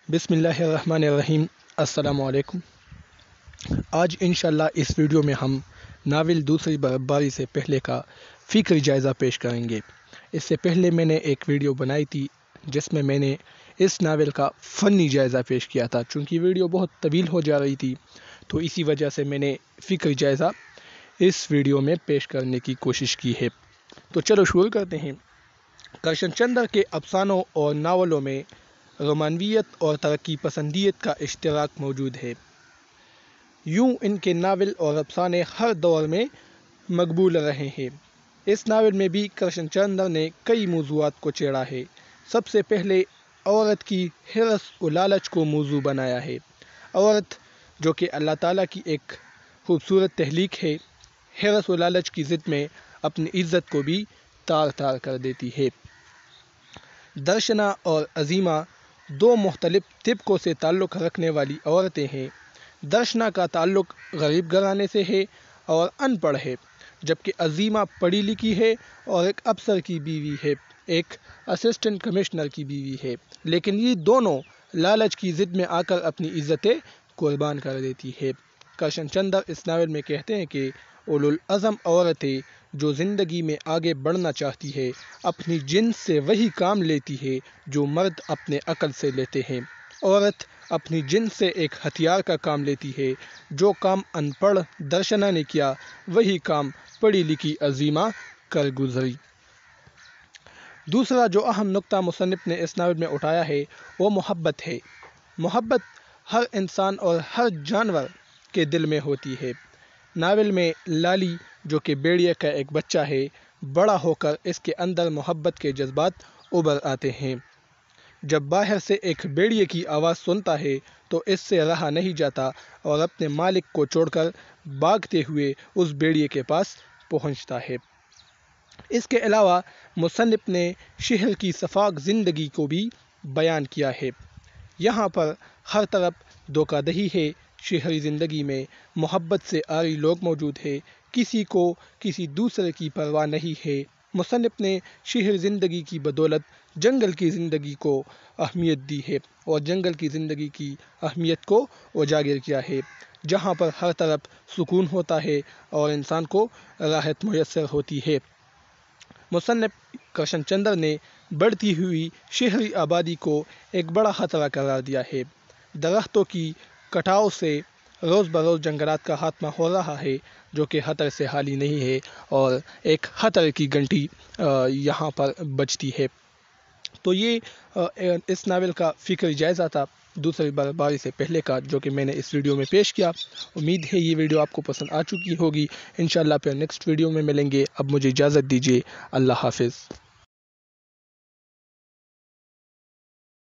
बिस्मिल्लाहिर्रहमानिर्रहीम। अस्सलाम वालेकुम। आज इंशाल्लाह इस वीडियो में हम नावल दूसरी बर्फबारी से पहले का फ़िक्री जायज़ा पेश करेंगे। इससे पहले मैंने एक वीडियो बनाई थी जिसमें मैंने इस नावल का फ़नी जायज़ा पेश किया था। चूँकि वीडियो बहुत तवील हो जा रही थी तो इसी वजह से मैंने फ़िक्री जायज़ा इस वीडियो में पेश करने की कोशिश की है। तो चलो शुरू करते हैं। करशनचंद्र के अफसानों और नावलों में रोमानवियत और तरक्की पसंदियत का इश्तराक मौजूद है। यूं इनके नावल और अफसाने हर दौर में मकबूल रहे हैं। इस नावल में भी करशनचंद्र ने कई मौज़ूआत को छेड़ा है। सबसे पहले औरत की हिरस व लालच को मौजू बनाया है। औरत जो कि अल्लाह ताला की एक खूबसूरत तहलीक है, हिरस व लालच की ज़िद में अपनी इज़्ज़त को भी तार तार कर देती है। दर्शना और अजीमा दो मुख्तलिफ तिब्कों से ताल्लुक़ रखने वाली औरतें हैं। दर्शना का ताल्लुक़ गरीब घराने से है और अनपढ़ है, जबकि अजीमा पढ़ी लिखी है और एक अफसर की बीवी है, एक असिस्टेंट कमिश्नर की बीवी है। लेकिन ये दोनों लालच की ज़िद में आकर अपनी इज़्ज़तें कुर्बान कर देती है। करशनचंद्र इस नावल में कहते हैं कि उलुल अज़म औरतें जो ज़िंदगी में आगे बढ़ना चाहती है, अपनी जिन्स से वही काम लेती है जो मर्द अपने अक्ल से लेते हैं। औरत अपनी जिन्स से एक हथियार का काम लेती है। जो काम अनपढ़ दर्शना ने किया, वही काम पढ़ी लिखी अजीमा कर गुजरी। दूसरा जो अहम नुक्ता मुसन्निफ़ ने इस नावल में उठाया है वो मोहब्बत है। मोहब्बत हर इंसान और हर जानवर के दिल में होती है। नावल में लाली जो कि भेड़िए का एक बच्चा है, बड़ा होकर इसके अंदर मोहब्बत के जज्बात उभर आते हैं। जब बाहर से एक भेड़िए की आवाज़ सुनता है तो इससे रहा नहीं जाता और अपने मालिक को छोड़कर भागते हुए उस भेड़िए के पास पहुंचता है। इसके अलावा मुसन्निफ़ ने शहर की सफाक ज़िंदगी को भी बयान किया है। यहाँ पर हर तरफ धोखाधड़ी है। शहरी ज़िंदगी में मोहब्बत से आरी लोग मौजूद है, किसी को किसी दूसरे की परवाह नहीं है। मुसन्निफ़ ने शहरी ज़िंदगी की बदौलत जंगल की ज़िंदगी को अहमियत दी है और जंगल की ज़िंदगी की अहमियत को उजागर किया है, जहाँ पर हर तरफ सुकून होता है और इंसान को राहत मुयस्सर होती है। मुसन्निफ़ करशनचंद्र ने बढ़ती हुई शहरी आबादी को एक बड़ा ख़तरा करार दिया है। दरख्तों की कटाव से रोज़ बरोज़ जंगलात का खात्मा हो रहा है, जो कि ख़तरे से हाली नहीं है और एक ख़तरे की घंटी यहाँ पर बजती है। तो ये इस नावल का फ़िक्री जायज़ा था दूसरी बर्फबारी से पहले का, जो कि मैंने इस वीडियो में पेश किया। उम्मीद है ये वीडियो आपको पसंद आ चुकी होगी। इंशाल्लाह फिर नेक्स्ट वीडियो में मिलेंगे। अब मुझे इजाज़त दीजिए। अल्लाह हाफ़िज़।